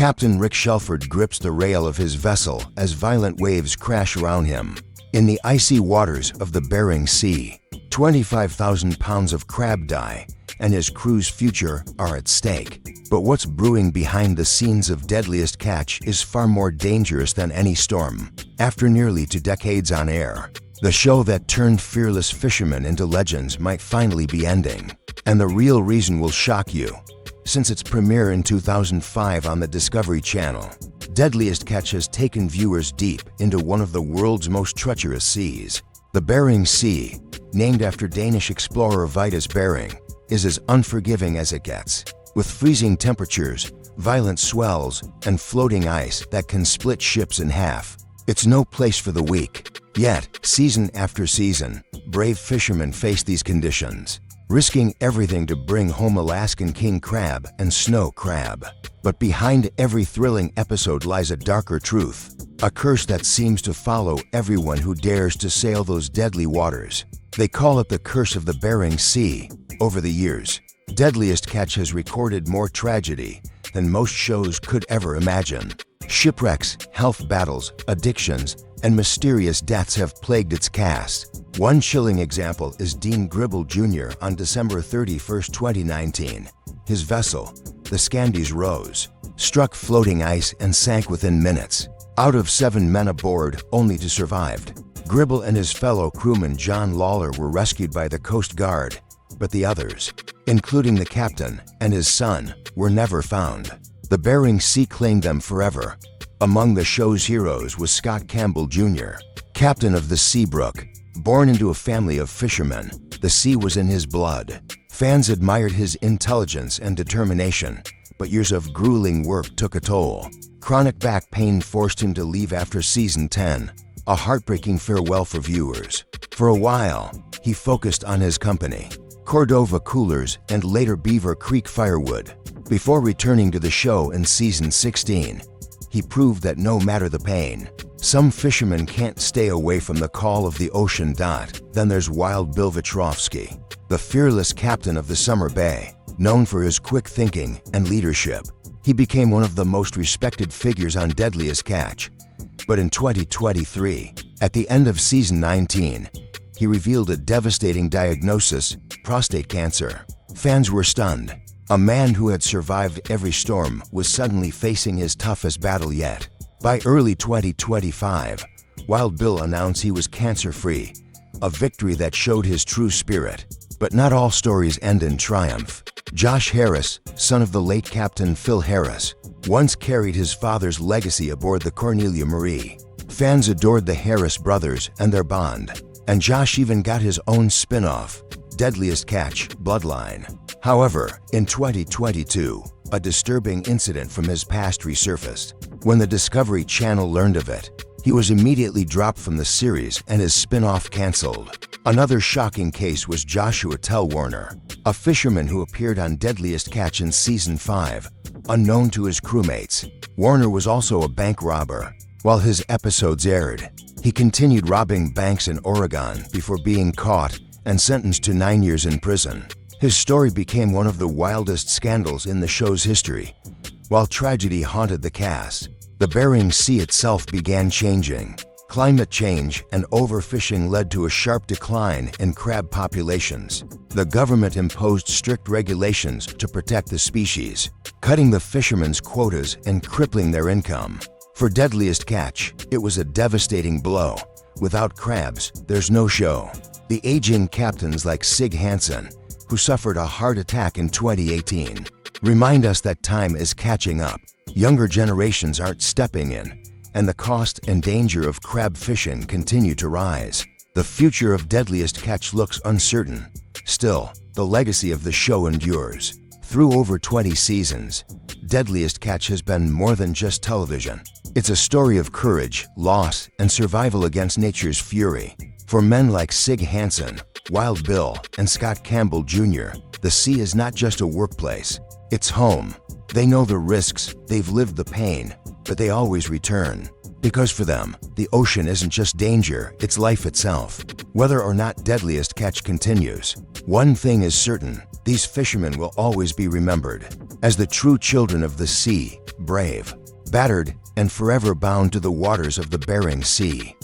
Captain Rick Shelford grips the rail of his vessel as violent waves crash around him. In the icy waters of the Bering Sea, 25,000 pounds of crab die, and his crew's future are at stake. But what's brewing behind the scenes of Deadliest Catch is far more dangerous than any storm. After nearly 2 decades on air, the show that turned fearless fishermen into legends might finally be ending. And the real reason will shock you. Since its premiere in 2005 on the Discovery Channel, Deadliest Catch has taken viewers deep into one of the world's most treacherous seas. The Bering Sea, named after Danish explorer Vitus Bering, is as unforgiving as it gets, with freezing temperatures, violent swells, and floating ice that can split ships in half. It's no place for the weak. Yet, season after season, brave fishermen face these conditions, risking everything to bring home Alaskan king crab and snow crab. But behind every thrilling episode lies a darker truth, a curse that seems to follow everyone who dares to sail those deadly waters. They call it the curse of the Bering Sea. Over the years, Deadliest Catch has recorded more tragedy than most shows could ever imagine. Shipwrecks, health battles, addictions, and mysterious deaths have plagued its cast. One chilling example is Dean Gribble Jr. on December 31, 2019. His vessel, the Scandies Rose, struck floating ice and sank within minutes. Out of 7 men aboard, only 2 survived. Gribble and his fellow crewman John Lawler were rescued by the Coast Guard, but the others, including the captain and his son, were never found. The Bering Sea claimed them forever. Among the show's heroes was Scott Campbell Jr., captain of the Seabrook. Born into a family of fishermen, the sea was in his blood. Fans admired his intelligence and determination, but years of grueling work took a toll. Chronic back pain forced him to leave after season 10, a heartbreaking farewell for viewers. For a while, he focused on his company, Cordova Coolers and later Beaver Creek Firewood. Before returning to the show in season 16, he proved that no matter the pain, some fishermen can't stay away from the call of the ocean. Then there's Wild Bill Vitrovsky, the fearless captain of the Summer Bay. Known for his quick thinking and leadership, he became one of the most respected figures on Deadliest Catch. But in 2023, at the end of season 19, he revealed a devastating diagnosis: prostate cancer. Fans were stunned. A man who had survived every storm was suddenly facing his toughest battle yet. By early 2025, Wild Bill announced he was cancer-free, a victory that showed his true spirit. But not all stories end in triumph. Josh Harris, son of the late Captain Phil Harris, once carried his father's legacy aboard the Cornelia Marie. Fans adored the Harris brothers and their bond, and Josh even got his own spin-off, Deadliest Catch: Bloodline. However, in 2022, a disturbing incident from his past resurfaced. When the Discovery Channel learned of it, he was immediately dropped from the series and his spin-off canceled. Another shocking case was Joshua Telwarner, a fisherman who appeared on Deadliest Catch in season 5, unknown to his crewmates. Warner was also a bank robber. While his episodes aired, he continued robbing banks in Oregon before being caught and sentenced to 9 years in prison. His story became one of the wildest scandals in the show's history. While tragedy haunted the cast, the Bering Sea itself began changing. Climate change and overfishing led to a sharp decline in crab populations. The government imposed strict regulations to protect the species, cutting the fishermen's quotas and crippling their income. For Deadliest Catch, it was a devastating blow. Without crabs, there's no show. The aging captains like Sig Hansen, who suffered a heart attack in 2018, remind us that time is catching up. Younger generations aren't stepping in, and the cost and danger of crab fishing continue to rise. The future of Deadliest Catch looks uncertain. Still, the legacy of the show endures. Through over 20 seasons, Deadliest Catch has been more than just television. It's a story of courage, loss, and survival against nature's fury. For men like Sig Hansen, Wild Bill, and Scott Campbell Jr., the sea is not just a workplace, it's home. They know the risks, they've lived the pain, but they always return. Because for them, the ocean isn't just danger, it's life itself. Whether or not Deadliest Catch continues, one thing is certain: These fishermen will always be remembered as the true children of the sea, brave, battered, and forever bound to the waters of the Bering Sea.